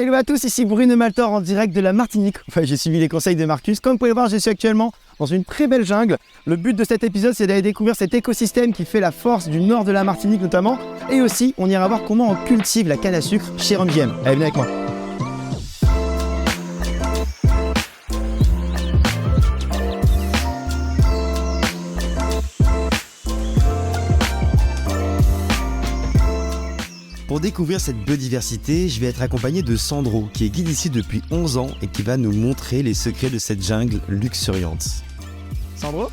Hello à tous, ici Bruno Maltor en direct de la Martinique. Enfin, j'ai suivi les conseils de Marcus. Comme vous pouvez voir, je suis actuellement dans une très belle jungle. Le but de cet épisode, c'est d'aller découvrir cet écosystème qui fait la force du nord de la Martinique notamment. Et aussi, on ira voir comment on cultive la canne à sucre chez RumJM. Allez, venez avec moi. Pour découvrir cette biodiversité, je vais être accompagné de Sandro, qui est guide ici depuis 11 ans et qui va nous montrer les secrets de cette jungle luxuriante. Sandro ?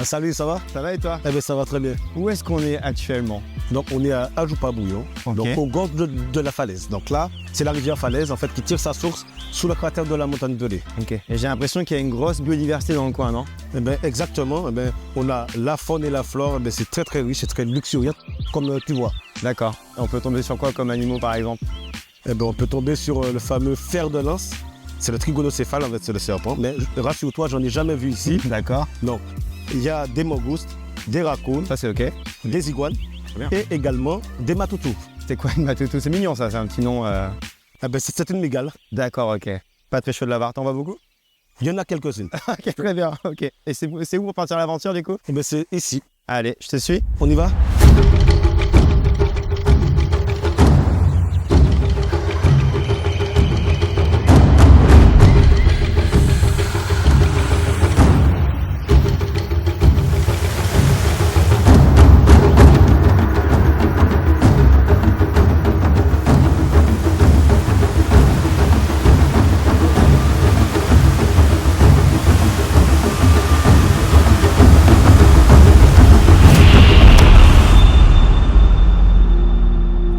Salut, ça va? Ça va et toi? Eh bien, ça va très bien. Où est-ce qu'on est actuellement? Donc, on est à Ajoupa-Bouillon, Ok. donc au gorge de la falaise. Donc là, c'est la rivière Falaise en fait qui tire sa source sous le cratère de la montagne de Lé. Ok. Et j'ai l'impression qu'il y a une grosse biodiversité dans le coin, non? Eh bien, exactement. Eh bien, on a la faune et la flore. Eh bien, c'est très très riche, c'est très luxuriant, comme tu vois. D'accord. On peut tomber sur quoi comme animaux par exemple? Eh bien, on peut tomber sur le fameux fer de lance. C'est le trigonocéphale, en fait, c'est le serpent. Mais rassure-toi, j'en ai jamais vu ici. D'accord. Non. Il y a des mangoustes, des raccoons, Ça c'est ok. des iguanes Bien. et également des matoutous. C'est quoi une matoutou? C'est mignon ça, c'est un petit nom. Eh bien, c'est une mégale. D'accord, ok. Pas très chaud de la barre, t'en vas beaucoup? Il y en a quelques-unes. Ok, très bien, ok. Et c'est où pour partir à l'aventure du coup? Eh bien, c'est ici. Allez, je te suis. On y va?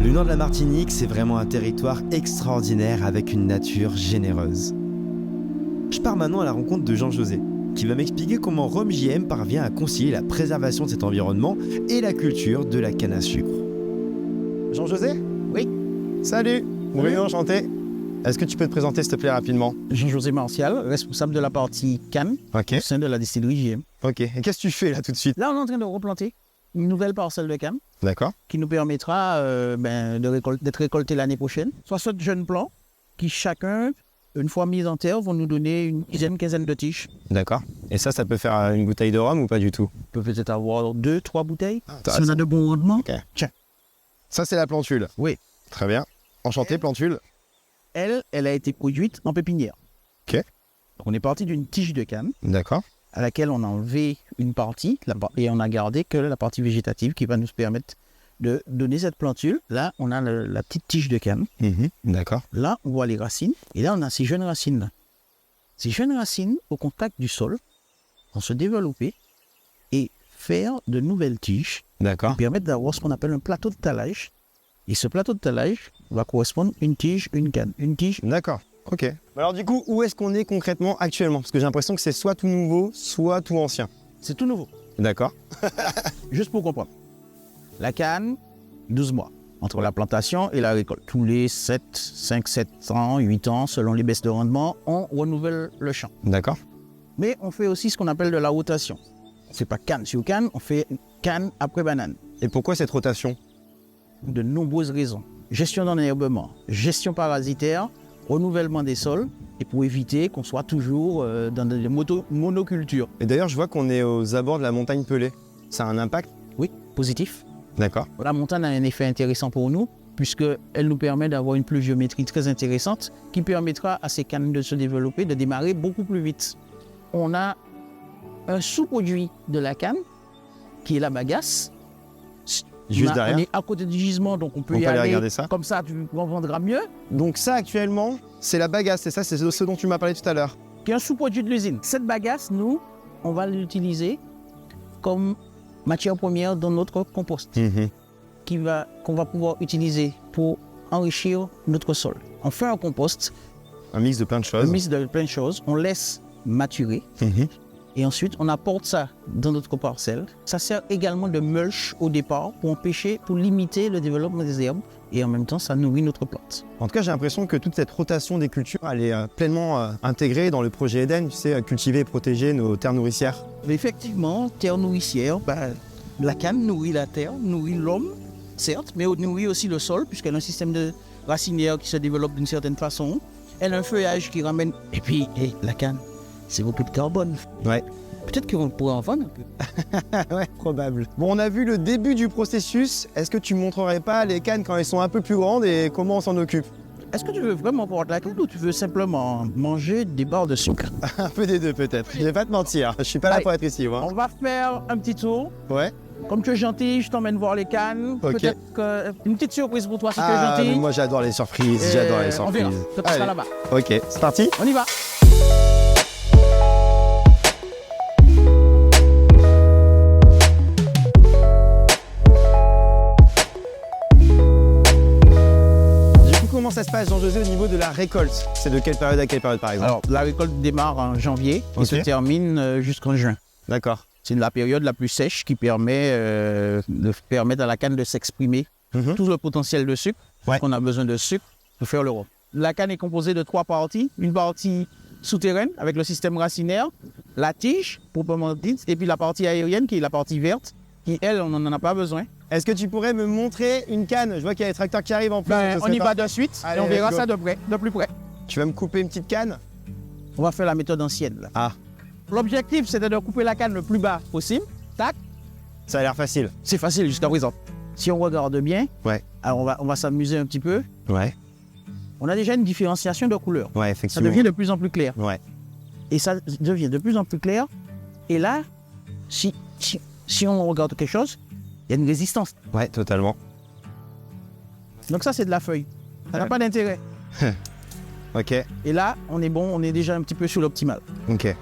Le nord de la Martinique, c'est vraiment un territoire extraordinaire avec une nature généreuse. Je pars maintenant à la rencontre de Jean-José, qui va m'expliquer comment RumJM parvient à concilier la préservation de cet environnement et la culture de la canne à sucre. Jean-José? Oui. Salut. Salut. Enchanté. Est-ce que tu peux te présenter s'il te plaît rapidement? Jean-José Martial, responsable de la partie canne Ok. au sein de la distillerie JM. Ok. Et qu'est-ce que tu fais là tout de suite? Là, on est en train de replanter une nouvelle parcelle de canne D'accord. qui nous permettra d'être récolté l'année prochaine. 60 jeunes plants qui chacun, une fois mis en terre, vont nous donner une dizaine, quinzaine de tiges. D'accord. Et ça peut faire une bouteille de rhum ou pas du tout? On peut peut-être avoir 2, 3 bouteilles. Ah, Si on a de bons rendements. Ok. Tiens, Ça c'est la plantule. Oui. Très bien. Enchanté, plantule. elle a été produite en pépinière. Ok. Donc, on est parti d'une tige de canne D'accord. à laquelle on a enlevé une partie et on a gardé que la partie végétative qui va nous permettre de donner cette plantule. Là, on a la petite tige de canne. D'accord. Là, on voit les racines. Et là, on a ces jeunes racines-là. Ces jeunes racines, au contact du sol, vont se développer et faire de nouvelles tiges D'accord. qui permettent d'avoir ce qu'on appelle un plateau de talage. Et ce plateau de talage va correspondre à une tige, une canne. Une tige. D'accord. Ok. Alors du coup, où est-ce qu'on est concrètement actuellement? Parce que j'ai l'impression que c'est soit tout nouveau, soit tout ancien. C'est tout nouveau. D'accord. Juste pour comprendre. La canne, 12 mois entre la plantation et la récolte. Tous les 5, 7 ans, 8 ans, selon les baisses de rendement, on renouvelle le champ. D'accord. Mais on fait aussi ce qu'on appelle de la rotation. C'est pas canne sur canne, on fait canne après banane. Et pourquoi cette rotation? De nombreuses raisons. Gestion d'enherbement, gestion parasitaire, renouvellement des sols, et pour éviter qu'on soit toujours dans des monocultures. Et d'ailleurs, je vois qu'on est aux abords de la montagne Pelée. Ça a un impact? Oui, positif. D'accord. La montagne a un effet intéressant pour nous, puisqu'elle nous permet d'avoir une pluviométrie très intéressante qui permettra à ces cannes de se développer, de démarrer beaucoup plus vite. On a un sous-produit de la canne, qui est la bagasse. Juste derrière. On est à côté du gisement, donc on peut On y peut aller aller. regarder ça. Comme ça, tu vendras mieux. Donc ça, actuellement, c'est la bagasse. C'est ça, c'est ce dont tu m'as parlé tout à l'heure. Qui est un sous-produit de l'usine. Cette bagasse, nous, on va l'utiliser comme matière première dans notre compost, qu'on va pouvoir utiliser pour enrichir notre sol. On fait un compost, Un mix de plein de un choses. mix de plein de choses, on laisse maturer et ensuite on apporte ça dans notre parcelle. Ça sert également de mulch au départ pour limiter le développement des herbes et en même temps ça nourrit notre plante. En tout cas, j'ai l'impression que toute cette rotation des cultures, elle est pleinement intégrée dans le projet Eden, tu sais, cultiver et protéger nos terres nourricières. Mais effectivement, terre nourricière, la canne nourrit la terre, nourrit l'homme, certes, mais nourrit aussi le sol puisqu'elle a un système racinaire qui se développe d'une certaine façon. Elle a un feuillage qui ramène. Et puis, la canne, c'est beaucoup de carbone. Ouais. Peut-être qu'on pourrait en vendre un peu. Ouais, probable. Bon, on a vu le début du processus. Est-ce que tu montrerais pas les cannes quand elles sont un peu plus grandes et comment on s'en occupe? Est-ce que tu veux vraiment boire de la canne ou tu veux simplement manger des barres de sucre? Un peu des deux peut-être. Je vais pas te mentir. Je suis pas là Allez. pour être ici, moi. On va faire un petit tour. Ouais. Comme tu es gentil, je t'emmène voir les cannes. Ok. Peut-être une petite surprise pour toi si tu es Ah, gentil. mais moi j'adore les surprises. J'adore les On verra. surprises. Ça sera Allez. là-bas. Ok, c'est parti. On y va. Du coup, comment ça se passe, Jean-José, au niveau de la récolte? C'est de quelle période à quelle période, par exemple? Alors, la récolte démarre en janvier et Ok. se termine jusqu'en juin. D'accord. C'est la période la plus sèche qui permet de permettre à la canne de s'exprimer Mhm. tout le potentiel de sucre. Ouais. On a besoin de sucre pour faire le rhum. La canne est composée de 3 parties. Une partie souterraine avec le système racinaire, la tige proprement dite, et puis la partie aérienne qui est la partie verte, qui elle, on n'en a pas besoin. Est-ce que tu pourrais me montrer une canne? Je vois qu'il y a les tracteurs qui arrivent en plus. Ben, ce on serait y va de suite Allez, et on verra let's go. ça de plus près. Tu vas me couper une petite canne? On va faire la méthode ancienne. Là. Ah, L'objectif, c'était de couper la canne le plus bas possible. Tac, ça a l'air facile. c'est facile jusqu'à présent. Si on regarde bien, Ouais. alors on va s'amuser un petit peu. Ouais. On a déjà une différenciation de couleurs. Ouais, Ça effectivement. devient de plus en plus clair. Ouais. Et ça devient de plus en plus clair. Et là, si on regarde quelque chose, il y a une résistance. Ouais, totalement. Donc ça, c'est de la feuille. Ça n'a pas d'intérêt. Ok. Et là, on est bon, on est déjà un petit peu sur l'optimal. Ok.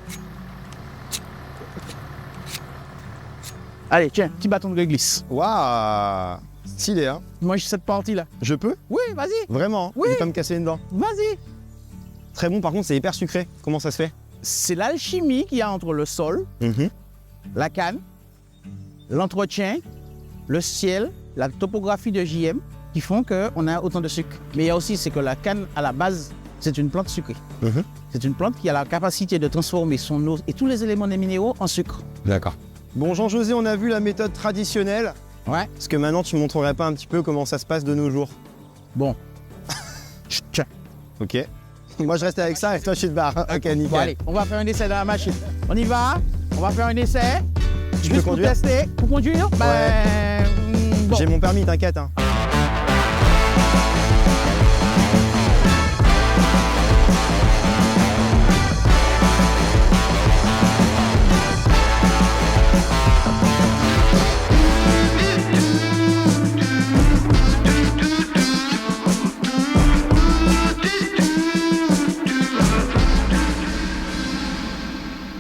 Allez, tiens, petit bâton de réglisse. Waouh. Stylé, hein? Moi, j'ai cette partie-là. Je peux? Oui, vas-y, Vraiment? Hein? Oui. Je vais pas me casser une dent. vas-y. Très bon, par contre, c'est hyper sucré. Comment ça se fait? C'est l'alchimie qu'il y a entre le sol, la canne, l'entretien, le ciel, la topographie de JM qui font qu'on a autant de sucre. Mais il y a aussi, c'est que la canne, à la base, c'est une plante sucrée. Mhm. C'est une plante qui a la capacité de transformer son eau et tous les éléments des minéraux en sucre. D'accord. Bon, Jean-José, on a vu la méthode traditionnelle. Ouais. Est-ce que maintenant, tu montrerais pas un petit peu comment ça se passe de nos jours? Bon. Tiens. Ok. Moi, je reste avec ça et toi, je suis de barre. Ok, nickel. Bon, allez, on va faire un essai dans la machine. On y va. On va faire un essai. Tu peux Juste pour conduire? tester. Pour conduire? Ben, bon. J'ai mon permis, t'inquiète. Hein.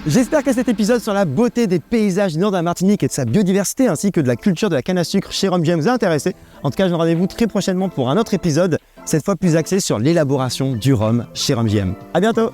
J'espère que cet épisode sur la beauté des paysages du nord de la Martinique et de sa biodiversité ainsi que de la culture de la canne à sucre chez Rhum GM vous a intéressé. En tout cas, je vous donne rendez-vous très prochainement pour un autre épisode, cette fois plus axé sur l'élaboration du rhum chez Rhum GM. À bientôt!